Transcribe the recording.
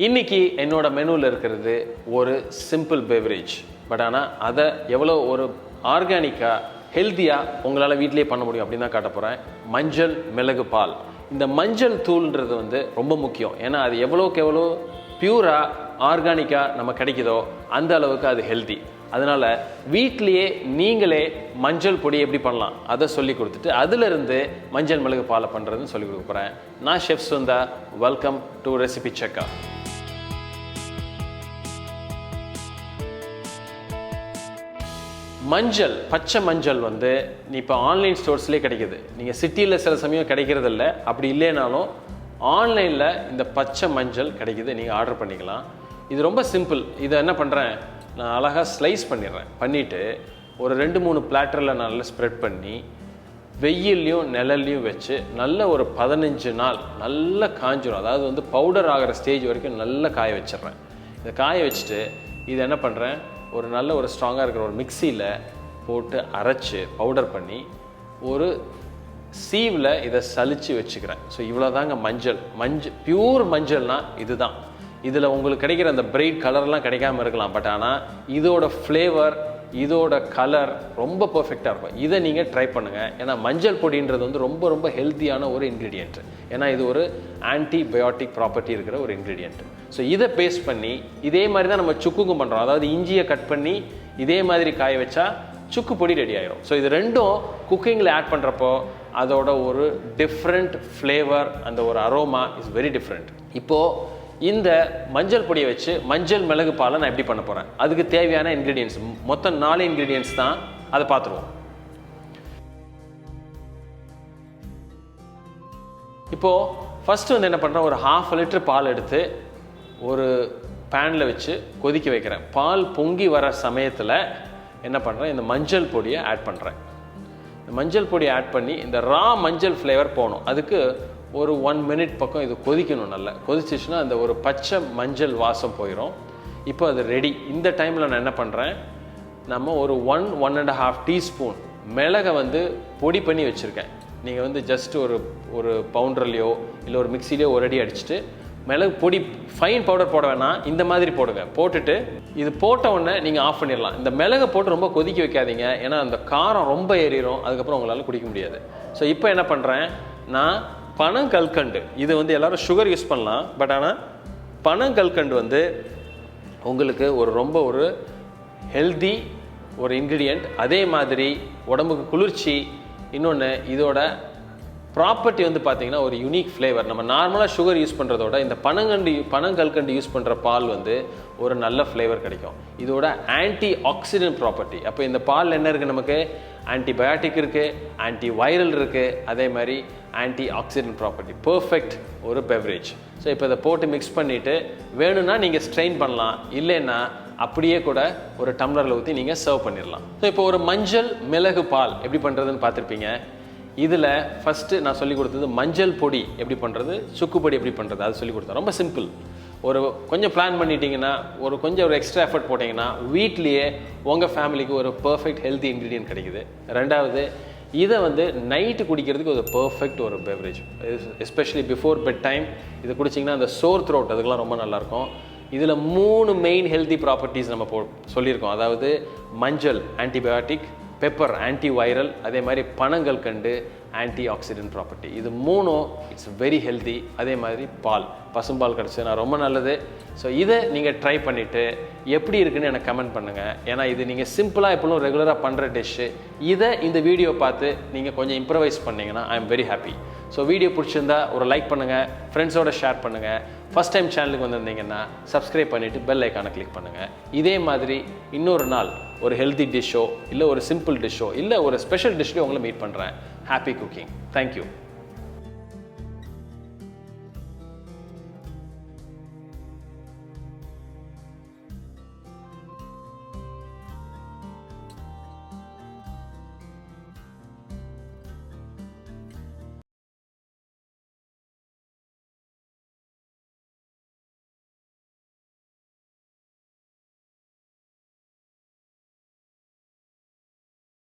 இன்னைக்கு என்னோட மெனுவில் இருக்கிறது ஒரு சிம்பிள் பெவரேஜ். பட் ஆனால் அதை எவ்வளோ ஒரு ஆர்கானிக்காக ஹெல்த்தியாக உங்களால் வீட்டிலே பண்ண முடியும் அப்படின்னு தான் காட்ட போகிறேன். மஞ்சள் மிளகு பால். இந்த மஞ்சள் தூள்ன்றது வந்து ரொம்ப முக்கியம். ஏன்னா அது எவ்வளோக்கு எவ்வளோ பியூராக ஆர்கானிக்காக நம்ம கிடைக்குதோ அந்த அளவுக்கு அது ஹெல்த்தி. அதனால் வீட்லேயே நீங்களே மஞ்சள் பொடி எப்படி பண்ணலாம் அதை சொல்லி கொடுத்துட்டு அதிலிருந்து மஞ்சள் மிளகு பாலை பண்ணுறதுன்னு சொல்லி கொடுக்க போகிறேன். நான் chef Sundha. Welcome to recipe செக்கா. மஞ்சள், பச்சை மஞ்சள் வந்து இப்போ ஆன்லைன் ஸ்டோர்ஸ்லேயே கிடைக்கிது. நீங்கள் சிட்டியில் சில சமயம் கிடைக்கிறது இல்லை. அப்படி இல்லைனாலும் ஆன்லைனில் இந்த பச்சை மஞ்சள் கிடைக்கிது. நீங்கள் ஆர்டர் பண்ணிக்கலாம். இது ரொம்ப சிம்பிள். இதை என்ன பண்ணுறேன், நான் அழகாக ஸ்லைஸ் பண்ணிடுறேன். பண்ணிவிட்டு ஒரு 2-3 பிளாட்டரில் நல்லா ஸ்ப்ரெட் பண்ணி வெயில்லையும் நிழல்லையும் வச்சு நல்ல ஒரு 15 நாள் நல்லா காஞ்சிடும். அதாவது வந்து பவுடர் ஆகிற ஸ்டேஜ் வரைக்கும் நல்லா காய வச்சிடுறேன். இதை காய வச்சுட்டு இதை என்ன பண்ணுறேன், ஒரு நல்ல ஒரு ஸ்ட்ராங்காக இருக்கிற ஒரு மிக்சியில் போட்டு அரைச்சி பவுடர் பண்ணி ஒரு சீவில் இதை சலித்து வச்சுக்கிறேன். ஸோ இவ்வளோ தாங்க மஞ்சள். பியூர் மஞ்சள்னால் இதுதான். இதில் உங்களுக்கு கிடைக்கிற அந்த பிரைட் கலர்லாம் கிடைக்காம இருக்கலாம். பட் ஆனால் இதோட ஃப்ளேவர், இதோட கலர் ரொம்ப பர்ஃபெக்டாக இருக்கும். இதை நீங்கள் ட்ரை பண்ணுங்கள். ஏன்னா மஞ்சள் பொடின்றது வந்து ரொம்ப ரொம்ப ஹெல்த்தியான ஒரு இன்க்ரீடியன்ட். ஏன்னா இது ஒரு ஆன்டிபயோட்டிக் ப்ராப்பர்ட்டி இருக்கிற ஒரு இன்க்ரீடியன்ட். ஸோ இதை பேஸ்ட் பண்ணி இதே மாதிரி தான் நம்ம சுக்குக்கும் பண்ணுறோம். அதாவது இஞ்சியை கட் பண்ணி இதே மாதிரி காய வச்சா சுக்கு பொடி ரெடி ஆயிடும். ஸோ இது ரெண்டும் குக்கிங்கில் ஆட் பண்ணுறப்போ அதோட ஒரு டிஃப்ரெண்ட் ஃப்ளேவர், அந்த ஒரு அரோமா இஸ் வெரி டிஃப்ரெண்ட். இப்போது இந்த மஞ்சள் பொடியை வச்சு மஞ்சள் மிளகு பாலை நான் எப்படி பண்ண போகிறேன், அதுக்கு தேவையான இன்க்ரீடியன்ஸ் மொத்தம் 4 இன்க்ரீடியன்ஸ் தான். அதை பார்த்துருவோம். இப்போது ஃபஸ்ட்டு வந்து என்ன பண்ணுறேன், ஒரு 1/2 லிட்டர் பால் எடுத்து ஒரு பேனில் வச்சு கொதிக்க வைக்கிறேன். பால் பொங்கி வர சமயத்தில் என்ன பண்ணுறேன், இந்த மஞ்சள் பொடியை ஆட் பண்ணுறேன். இந்த மஞ்சள் பொடியை ஆட் பண்ணி இந்த ரா மஞ்சள் ஃப்ளேவர் போகணும். அதுக்கு ஒரு 1 மினிட் பக்கம் இது கொதிக்கணும். நல்லா கொதிச்சிச்சுன்னா அந்த ஒரு பச்சை மஞ்சள் வாசம் போயிடும். இப்போ அது ரெடி. இந்த டைமில் நான் என்ன பண்ணுறேன், நம்ம ஒரு 1-1.5 டீஸ்பூன் மிளகை வந்து பொடி பண்ணி வச்சுருக்கேன். நீங்கள் வந்து ஜஸ்ட் ஒரு பவுண்டர்லையோ இல்லை ஒரு மிக்சிலையோ ஒரு அடி அடிச்சுட்டு மிளகு பொடி ஃபைன் பவுடர் போட வேணாம், இந்த மாதிரி போடுங்க. போட்டுட்டு இது போட்ட உடனே நீங்கள் ஆஃப் பண்ணிடலாம். இந்த மிளகை போட்டு ரொம்ப கொதிக்க வைக்காதீங்க. ஏன்னா அந்த காரம் ரொம்ப ஏறிடும். அதுக்கப்புறம் உங்களால் குடிக்க முடியாது. ஸோ இப்போ என்ன பண்ணுறேன், நான் பனங்கல்கண்டு, இது வந்து எல்லோரும் சுகர் யூஸ் பண்ணலாம். பட் ஆனால் பனங்கல்கண்டு வந்து உங்களுக்கு ரொம்ப ஒரு ஹெல்தி ஒரு இன்க்ரீடியண்ட். அதே மாதிரி உடம்புக்கு குளிர்ச்சி. இன்னொன்று இதோட ப்ராப்பர்ட்டி வந்து பார்த்திங்கன்னா ஒரு யூனிக் ஃப்ளேவர். நம்ம நார்மலாக சுகர் யூஸ் பண்ணுறதோட இந்த பனங்கல்கண்டு யூஸ் பண்ணுற பால் வந்து ஒரு நல்ல ஃப்ளேவர் கிடைக்கும். இதோட ஆன்டி ஆக்சிடென்ட் ப்ராப்பர்ட்டி. அப்போ இந்த பால் என்ன இருக்குது, நமக்கு ஆன்டிபயோட்டிக் இருக்குது, ஆன்டி வைரல் இருக்குது, அதே மாதிரி ஆன்டி ஆக்சிடென்ட் ப்ராப்பர்ட்டி. பர்ஃபெக்ட் ஒரு பெவரேஜ். ஸோ இப்போ இதை போட்டு மிக்ஸ் பண்ணிவிட்டு வேணும்னா நீங்கள் ஸ்ட்ரெயின் பண்ணலாம். இல்லைன்னா அப்படியே கூட ஒரு டம்ளரில் ஊற்றி நீங்கள் சர்வ் பண்ணிடலாம். ஸோ இப்போ ஒரு மஞ்சள் மிளகு பால் எப்படி பண்ணுறதுன்னு பார்த்துருப்பீங்க. இதில் ஃபஸ்ட்டு நான் சொல்லிக் கொடுத்தது மஞ்சள் பொடி எப்படி பண்ணுறது, சுக்கு பொடி எப்படி பண்ணுறது, அது சொல்லிக் கொடுத்தேன். ரொம்ப சிம்பிள். கொஞ்சம் பிளான் பண்ணிட்டீங்கன்னா, கொஞ்சம் எக்ஸ்ட்ரா எஃபர்ட் போட்டிங்கன்னா வீட்லேயே உங்கள் ஃபேமிலிக்கு ஒரு பர்ஃபெக்ட் ஹெல்த்தி இன்க்ரீடியன்ட் கிடைக்குது. ரெண்டாவது, இதை வந்து நைட்டு குடிக்கிறதுக்கு ஒரு பர்ஃபெக்ட் ஒரு beverage. Especially before bed time இதை குடிச்சிங்கன்னா அந்த சோர் த்ரோட் அதுக்கெலாம் ரொம்ப நல்லாயிருக்கும். இதில் 3 மெயின் ஹெல்த்தி ப்ராப்பர்ட்டிஸ் நம்ம சொல்லியிருக்கோம். அதாவது மஞ்சள் ஆன்டிபயோட்டிக், பெப்பர் ஆன்டி வைரல், அதே மாதிரி பனங்கல்கண்டு ஆன்டி ஆக்சிடென்ட் ப்ராப்பர்ட்டி. இது 3ம் இட்ஸ் வெரி ஹெல்த்தி. அதே மாதிரி பால், பசும்பால் கிடச்சதுன்னா ரொம்ப நல்லது. ஸோ இதை நீங்கள் ட்ரை பண்ணிவிட்டு எப்படி இருக்குன்னு எனக்கு கமெண்ட் பண்ணுங்கள். ஏன்னா இது நீங்கள் சிம்பிளாக எப்பவும் ரெகுலராக பண்ணுற டிஷ்ஷு. இதை இந்த வீடியோ பார்த்து நீங்கள் கொஞ்சம் இம்ப்ரவைஸ் பண்ணிங்கன்னா I am very happy. So video பிடிச்சிருந்தா ஒரு லைக் பண்ணுங்கள், ஃப்ரெண்ட்ஸோட ஷேர் பண்ணுங்கள். ஃபஸ்ட் டைம் சேனலுக்கு வந்திருந்தீங்கன்னா சப்ஸ்கிரைப் பண்ணிவிட்டு பெல் ஐக்கானை கிளிக் பண்ணுங்கள். இதே மாதிரி இன்னொரு நாள் ஒரு ஹெல்த்தி டிஷ்ஷோ இல்லை ஒரு சிம்பிள் டிஷ்ஷோ இல்லை ஒரு ஸ்பெஷல் டிஷ்ஷோ உங்களை மீட் பண்ணுறேன். Happy cooking. தேங்க்யூ.